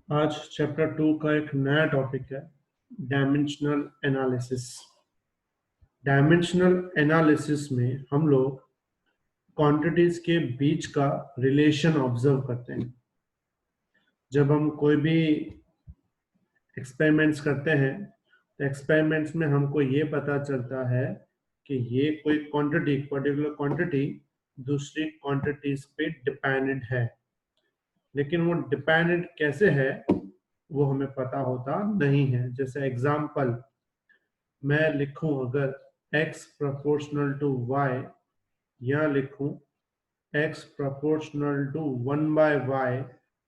आज चैप्टर 2 का एक नया टॉपिक है डायमेंशनल एनालिसिस। डायमेंशनल एनालिसिस में हम लोग क्वांटिटीज के बीच का रिलेशन ऑब्जर्व करते हैं। जब हम कोई भी एक्सपेरिमेंट्स करते हैं तो एक्सपेरिमेंट्स में हमको ये पता चलता है कि ये कोई क्वांटिटी, पर्टिकुलर क्वांटिटी दूसरी क्वांटिटीज पे डिपेंडेंट है, लेकिन वो डिपेंडेंट कैसे है वो हमें पता होता नहीं है। जैसे एग्जाम्पल मैं लिखूं, अगर x प्रोपोर्शनल टू y या लिखूं x प्रोपोर्शनल टू 1/y,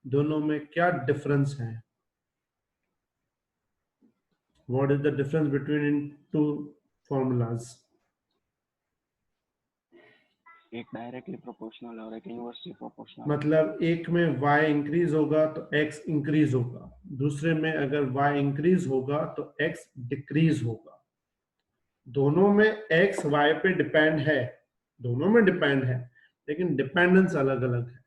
दोनों में क्या डिफरेंस है? What is the difference between इन टू फॉर्मूलाज? एक डायरेक्टली प्रोपोर्शनल और एक इनवर्सली प्रोपोर्शनल। मतलब एक में y इंक्रीज होगा तो x इंक्रीज होगा, दूसरे में अगर y इंक्रीज होगा तो x डिक्रीज होगा। दोनों में x y पे डिपेंड है, दोनों में डिपेंड है, लेकिन डिपेंडेंस अलग अलग है।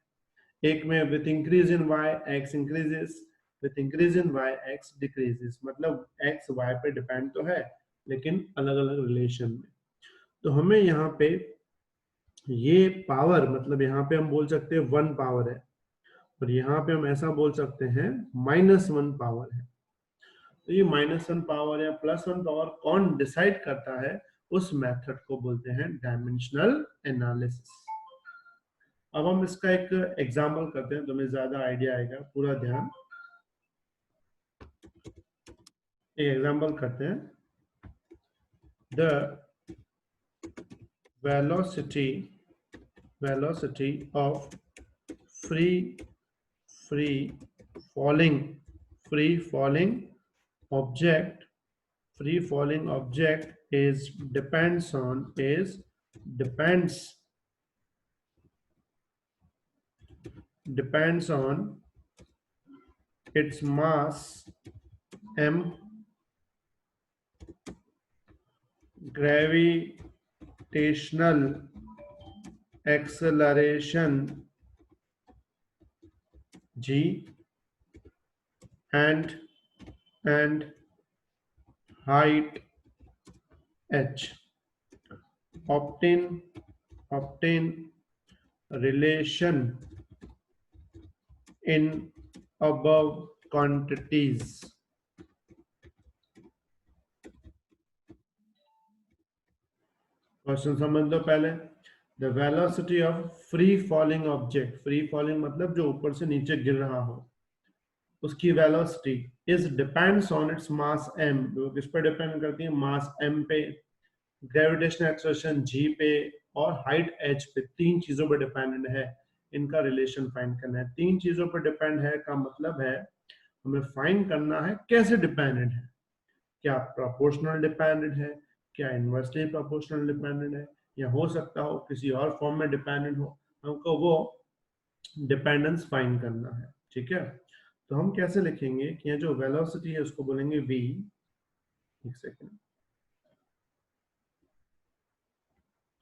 एक में with increase in y x increases, with increase in y x decreases. मतलब x y पे डिपेंड तो है लेकिन अलग अलग रिलेशन में। तो हमें यहाँ पे ये पावर, मतलब यहाँ पे हम बोल सकते हैं 1 पावर है और यहाँ पे हम ऐसा बोल सकते हैं -1 पावर है। तो ये -1 पावर या +1 पावर कौन डिसाइड करता है, उस मेथड को बोलते हैं डायमेंशनल एनालिसिस। अब हम इसका एक एग्जांपल करते हैं, तुम्हें ज्यादा आइडिया आएगा। पूरा ध्यान, एक एग्जांपल करते हैं। The velocity of free falling object is depends on its mass m, gravitational acceleration g, and height h. Obtain relation in above quantities. Question समझ लो पहले। The velocity of free falling object, free falling मतलब जो ऊपर से नीचे गिर रहा हो, उसकी velocity is depends on its mass m। वो किस पे डिपेंड करती है? मास m पे, ग्रेविटेशनल एक्सेलरेशन g पे और हाइट h पे। तीन चीजों पर डिपेंडेंट है। इनका रिलेशन फाइंड करना है। तीन चीजों पर डिपेंड है का मतलब है हमें फाइंड करना है कैसे डिपेंडेंट है। क्या प्रोपोर्शनल डिपेंडेंट है, क्या इनवर्सली प्रोपोर्शनल डिपेंडेंट है, या हो सकता हो किसी और फॉर्म में डिपेंडेंट हो। हमको वो डिपेंडेंस फाइंड करना है। ठीक है, तो हम कैसे लिखेंगे कि ये जो वेलोसिटी है उसको बोलेंगे v। एक सेकेंड,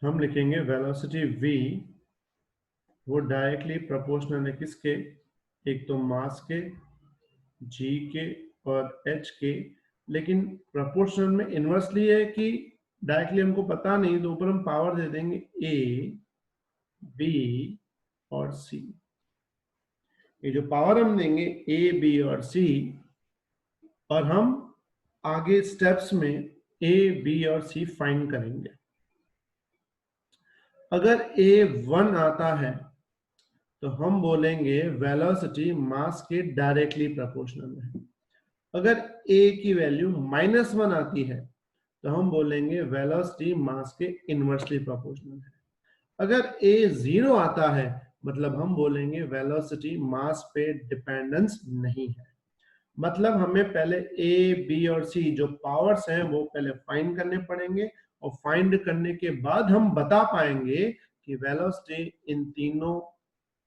हम लिखेंगे वेलोसिटी v, वो डायरेक्टली प्रोपोर्शनल है किसके? एक तो मास के, g के और h के। लेकिन प्रोपोर्शनल में इनवर्सली है कि डायरेक्टली हमको पता नहीं, तो ऊपर हम पावर दे देंगे a, b और c। ये जो पावर हम देंगे a, b और c, और हम आगे स्टेप्स में a, b और c फाइंड करेंगे। अगर a 1 आता है तो हम बोलेंगे वेलोसिटी मास के डायरेक्टली प्रोपोर्शनल है। अगर a की वैल्यू -1 आती है तो हम बोलेंगे वेलोसिटी मास के इनवर्सली प्रोपोर्शनल है। अगर a 0 आता है मतलब हम बोलेंगे वेलोसिटी मास पे डिपेंडेंस नहीं है। मतलब हमें पहले a, b और c जो पावर्स हैं वो पहले फाइंड करने पड़ेंगे, और फाइंड करने के बाद हम बता पाएंगे कि वेलोसिटी इन तीनों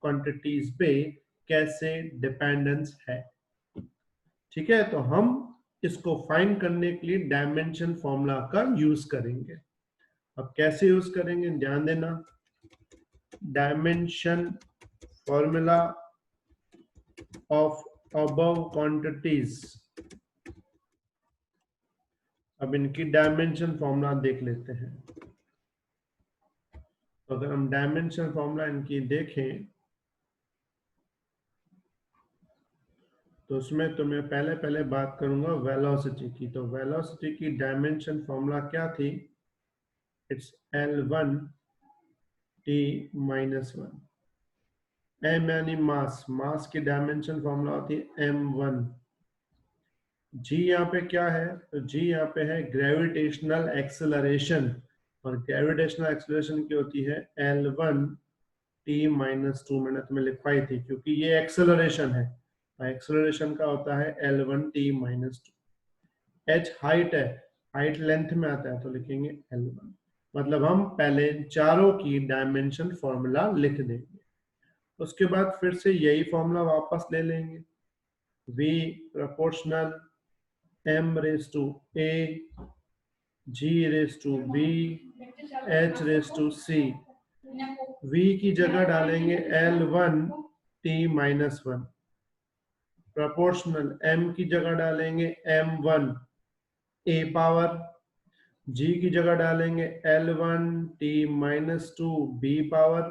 क्वांटिटीज पे कैसे डिपेंडेंस है। ठीक है, तो हम इसको फाइंड करने के लिए डायमेंशन फॉर्मूला का यूज करेंगे। अब कैसे यूज करेंगे ध्यान देना। Dimension formula of above quantities. अब इनकी डायमेंशन फॉर्मूला देख लेते हैं। तो अगर हम डायमेंशन फॉर्मूला इनकी देखें तो उसमें तो मैं पहले बात करूंगा वेलोसिटी की। तो वेलोसिटी की डायमेंशन फॉर्मूला क्या थी? It's L1 t minus 1। m यानी मास, मास की डायमेंशन फॉर्मूला होती है m1। g यहाँ पे क्या है? तो g यहाँ पे है ग्रेविटेशनल एक्सेलरेशन, और ग्रेविटेशनल एक्सेलरेशन की होती है L1 t minus 2। मैंने तुम्हें लिखवाई थी क्योंकि ये एक्सेलरेशन है, एक्सेलरेशन का होता है L1 t minus 2। h height है, हाइट लेंथ में आता है तो लिखेंगे L1। मतलब हम पहले चारों की डायमेंशन फॉर्मूला लिख देंगे, उसके बाद फिर से यही फॉर्मूला वापस ले लेंगे। v proportional m raise to a, g raise to b, h raise to c। v की जगह डालेंगे L1 t minus 1, proportional m की जगह डालेंगे m1 a पावर, g की जगह डालेंगे L1 t minus 2 b power,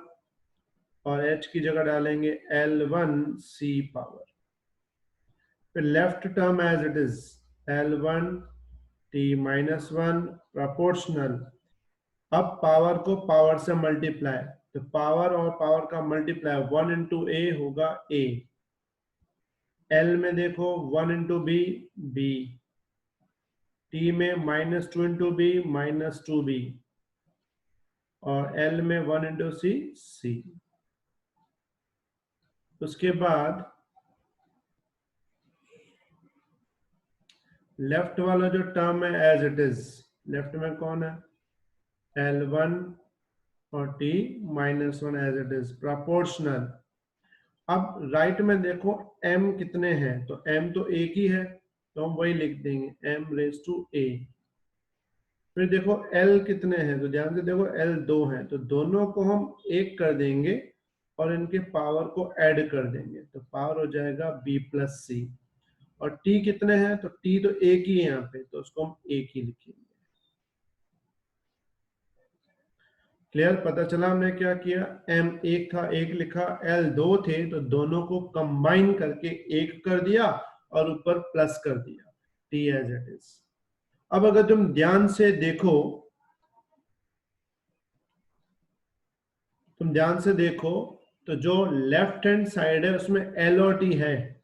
और h की जगह डालेंगे L1 c पावर। फिर left term as it is L1 t minus 1 proportional. अब पावर को पावर से मल्टीप्लाई, तो पावर और पावर का मल्टीप्लाई 1 इंटू ए होगा a, L में देखो 1 इंटू बी b, t में -2 इंटू बी -2b, और L में 1 इंटू सी c। उसके बाद लेफ्ट वाला जो टर्म है एज इट इज, लेफ्ट में कौन है? L1 और t minus 1 as it is proportional. अब राइट में देखो m कितने हैं, तो m तो एक ही है तो हम वही लिख देंगे m रेज टू a। फिर देखो l कितने हैं, तो ध्यान से देखो l 2 हैं, तो दोनों को हम एक कर देंगे और इनके पावर को ऐड कर देंगे, तो पावर हो जाएगा b प्लस सी। और t कितने हैं, तो t तो एक ही है यहाँ पे, तो उसको हम एक ही लिखेंगे। क्लियर? पता चला हमने क्या किया? m एक था, एक लिखा, l 2 थे तो दोनों को कंबाइन करके एक कर दिया और ऊपर प्लस कर दिया, t एज इट इज। अब अगर तुम ध्यान से देखो, तो जो लेफ्ट हैंड साइड है उसमें L और T है,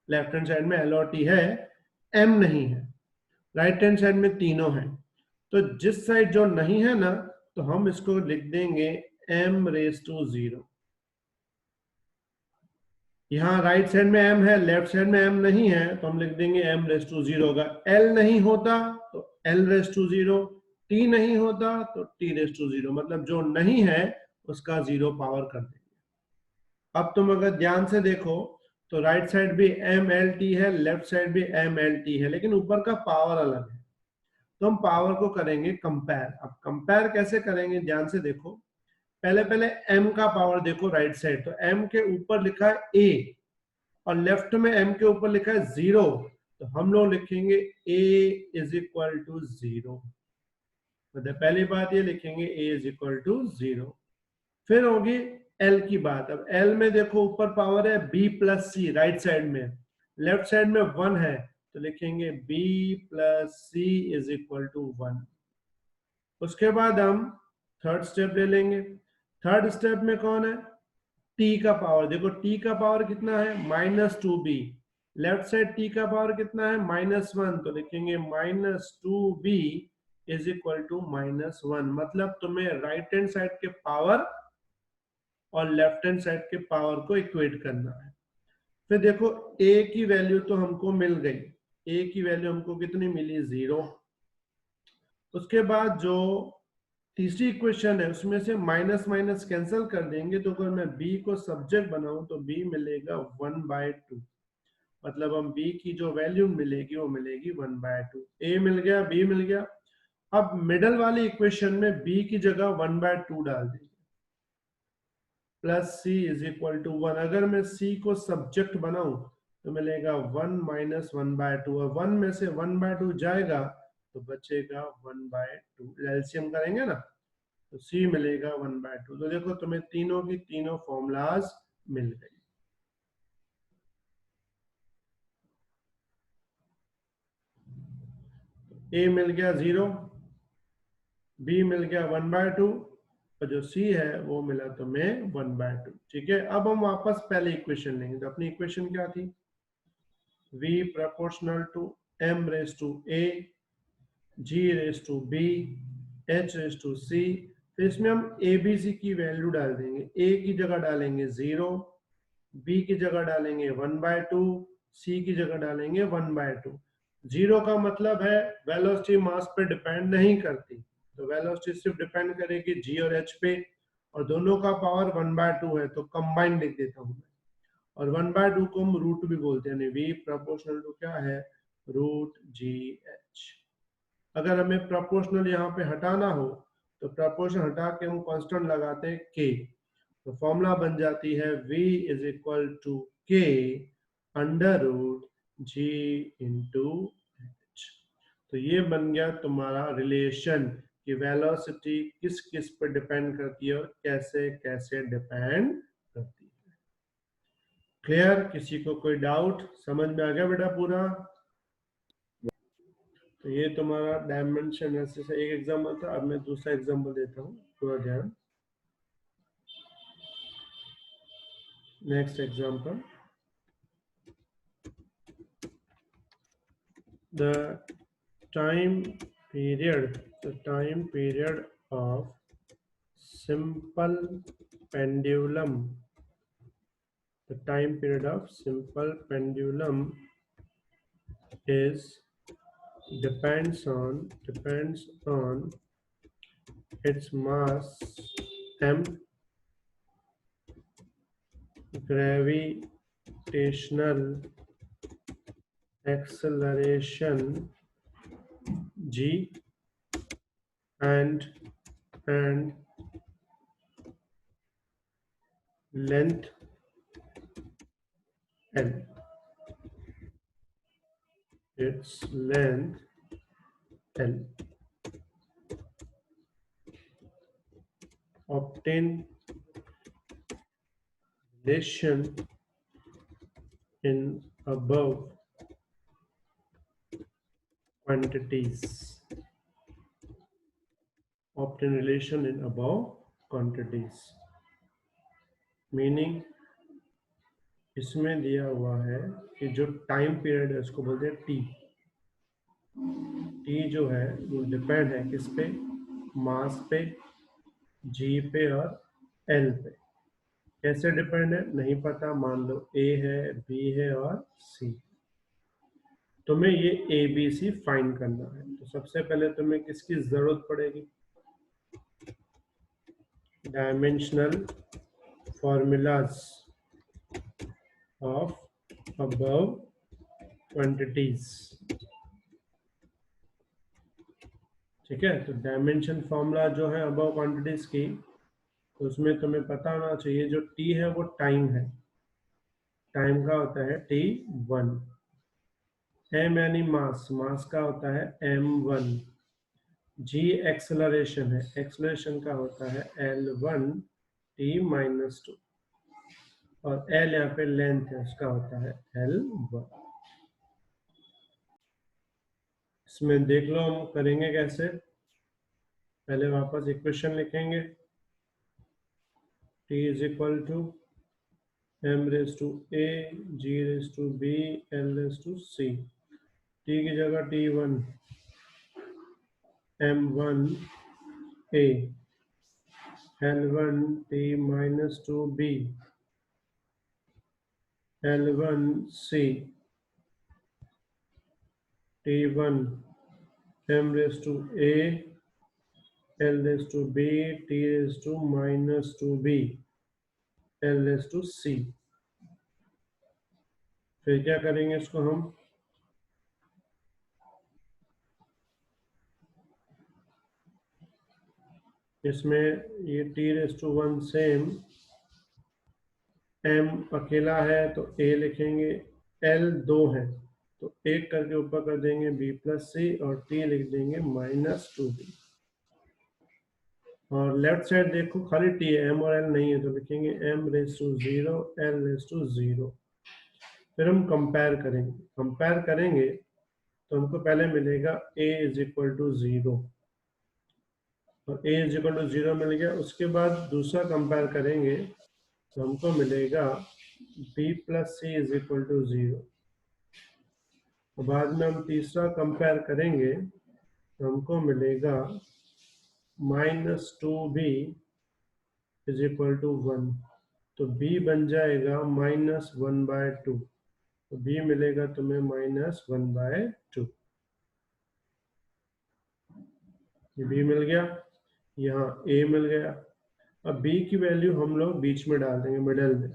लेफ्ट हैंड साइड में L और T है, M नहीं है। राइट हैंड साइड में तीनों है, तो जिस साइड जो नहीं है ना, तो हम इसको लिख देंगे m रेज टू 0। यहाँ राइट साइड में m है, लेफ्ट साइड में m नहीं है, तो हम लिख देंगे m रेज टू 0 होगा। l नहीं होता तो l रेज टू 0, t नहीं होता तो t रेज टू 0, मतलब जो नहीं है उसका 0 पावर कर देंगे। अब तुम अगर ध्यान से देखो तो राइट साइड भी m l t है, लेफ्ट साइड भी m l t है, लेकिन ऊपर का पावर अलग है, तो हम पावर को करेंगे कंपेयर। अब कंपेयर कैसे करेंगे, ध्यान से देखो। पहले m का पावर देखो राइट साइड, तो m के ऊपर लिखा है a और लेफ्ट में m के ऊपर लिखा है 0, तो हम लोग लिखेंगे a इज इक्वल टू 0। मतलब पहली बात ये लिखेंगे a इज इक्वल टू 0। फिर होगी l की बात। अब l में देखो ऊपर पावर है b plus c right side में, लेफ्ट साइड में 1 है, तो लिखेंगे b plus c is equal to 1। उसके बाद हम थर्ड स्टेप ले लेंगे। थर्ड स्टेप में कौन है? t का पावर। देखो t का पावर कितना है, -2b। लेफ्ट साइड t का पावर कितना है, -1, तो लिखेंगे -2b इज इक्वल टू -1। मतलब तुम्हें राइट हैंड साइड के पावर और लेफ्ट हैंड साइड के पावर को इक्वेट करना है। फिर देखो a की वैल्यू तो हमको मिल गई, a की वैल्यू हमको कितनी मिली, 0। उसके बाद जो तीसरी इक्वेशन है उसमें से माइनस माइनस कैंसिल कर देंगे, तो अगर मैं b को सब्जेक्ट बनाऊं तो b मिलेगा 1/2। मतलब हम b की जो वैल्यू मिलेगी वो मिलेगी 1/2। a मिल गया, b मिल गया। अब मिडल वाली इक्वेशन में b की जगह 1/2 डाल देंगे, plus c is equal to 1। अगर मैं c को सब्जेक्ट बनाऊं तो मिलेगा 1 माइनस 1/2, और 1 में से 1/2 जाएगा तो बचेगा 1/2। एलसीएम करेंगे ना तो सी मिलेगा 1/2। तो देखो तुम्हें तीनों की तीनों फॉर्मूलाज मिल गई। ए मिल गया 0, बी मिल गया 1/2, और जो सी है वो मिला तुम्हें 1/2। ठीक है, अब हम वापस पहले इक्वेशन लेंगे। तो अपनी इक्वेशन क्या थी? v proportional to m raise to a, g raise to b, h raise to c। फिर इसमें हम a b c की वैल्यू डाल देंगे। a की जगह डालेंगे 0, b की जगह डालेंगे 1/2, c की जगह डालेंगे 1/2। 0 का मतलब है वेलोसिटी मास पे डिपेंड नहीं करती, तो वेलोसिटी सिर्फ डिपेंड करेगी g और h पे, और दोनों का पावर 1/2 है तो कंबाइन लिख देता हूं मैं। और 1/2 को हम रूट भी बोलते हैं, v प्रोपोर्शनल टू क्या है? Root g h. अगर हमें प्रोपोर्शनल यहाँ पे हटाना हो तो प्रोपोर्शनल हटा के हम कांस्टेंट लगाते हैं k, तो फॉर्मूला बन जाती है v is equal to k under root g into h. तो ये बन गया तुम्हारा रिलेशन कि वेलोसिटी किस किस पे डिपेंड करती है और कैसे कैसे डिपेंड करती है। क्लियर? किसी को कोई डाउट? समझ में आ गया बेटा पूरा? तो ये तुम्हारा डायमेंशन ऐसे से एक एग्जांपल था। अब मैं दूसरा एग्जांपल देता हूँ, पूरा ध्यान। Next example, the time period of simple pendulum, the time period of simple pendulum is depends on its mass m, gravitational acceleration g, and length l. Its length l. Obtain relation in above quantities. Obtain relation in above quantities. Meaning इसमें दिया हुआ है कि जो time period है उसको बोलते हैं टी। टी जो है वो डिपेंड है किस पे? मास पे, जी पे और एल पे। कैसे डिपेंड है नहीं पता, मान लो ए है, बी है और सी। तुम्हें ये ए बी सी फाइंड करना है, तो सबसे पहले तुम्हें किसकी जरूरत पड़ेगी? Dimensional formulas of above quantities. ठीक है, तो डायमेंशन फॉर्मूला जो है अबव क्वांटिटीज की, तो उसमें तुम्हें पता होना चाहिए जो टी है वो टाइम है। टाइम का होता है t1। m यानी मास, मास का होता है m1। g एक्सेलरेशन है, एक्सेलरेशन का होता है l1 t-2। और l यहाँ पे लेंथ है, उसका होता है l1। इसमें देख लो हम करेंगे कैसे। पहले वापस इक्वेशन लिखेंगे, t is equal to m raise to a, g raise to b, l raise to c। t की जगह t1 m1 a, l1 t-2b, l1 c, t1 m raised to a, l raised to b, t raised to -2b, l raised to c। फिर क्या करेंगे इसको हम? इसमें ये t raised to 1 same, m अकेला है तो a लिखेंगे, एल 2 है तो एक करके ऊपर कर देंगे b प्लस सी और t लिख देंगे -2b। और लेफ्ट साइड देखो खाली t है, m और l नहीं है तो लिखेंगे m⁻0 l⁻0। फिर हम कंपेयर करेंगे तो हमको पहले मिलेगा a = 0 और a = 0 मिल गया। उसके बाद दूसरा कंपेयर करेंगे तो हमको मिलेगा b प्लस सी = 0। बाद में हम तीसरा कंपेयर करेंगे तो हमको मिलेगा -2b = 1। तो b बन जाएगा -1/2। तो b मिलेगा तुम्हें -1/2। ये b मिल गया, यहाँ a मिल गया। अब b की वैल्यू हम लोग बीच में डाल देंगे, मिडल में।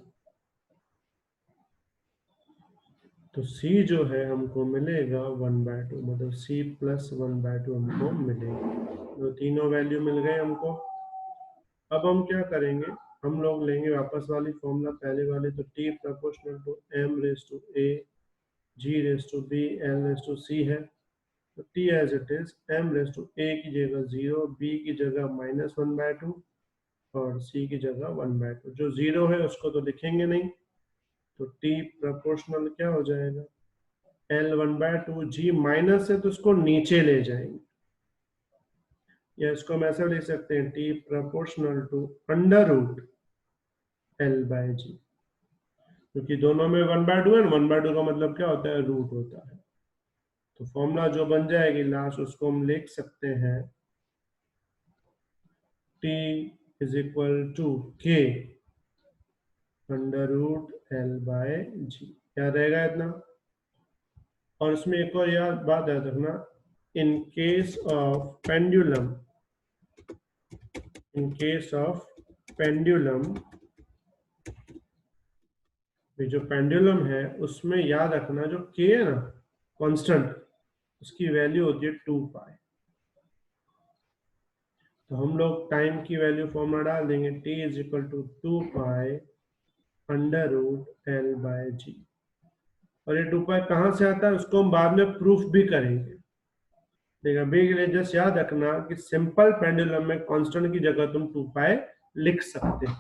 तो c जो है हमको मिलेगा 1/2, मतलब c + 1/2 हमको मिलेगा। तो तीनों वैल्यू मिल गए हमको। अब हम क्या करेंगे, हम लोग लेंगे वापस वाली फॉर्मूला पहले वाली। तो t = m⁻a g⁻b l⁻c है। तो t as it is m⁻a की जगह 0, b की जगह -1/2 और c की जगह 1/2। जो 0 है उसको तो लिखेंगे नहीं, तो t प्रोपोर्शनल क्या हो जाएगा, l1/2। g माइनस है तो उसको नीचे ले जाएंगे, या इसको हम ऐसा लिख सकते हैं t ∞ (l/g), क्योंकि दोनों में 1/2 है। 1/2 का मतलब क्या होता है, रूट होता है। तो फॉर्मूला जो बन जाएगी लास्ट, उसको हम लिख सकते हैं t = k √l/g। क्या रहेगा इतना। और इसमें एक और बात याद रखना, इन केस ऑफ पेंडुलम, जो पेंडुलम है उसमें याद रखना जो k है ना कांस्टेंट, उसकी वैल्यू होती है 2π। तो हम लोग टाइम की वैल्यू फॉर्मूला डाल देंगे, t = 2π √l/g। और ये 2π कहाँ से आता है उसको हम बाद में प्रूफ भी करेंगे। देखिए अभी के लिए जस्ट याद रखना कि सिंपल पेंडुलम में कांस्टेंट की जगह तुम 2π लिख सकते हो।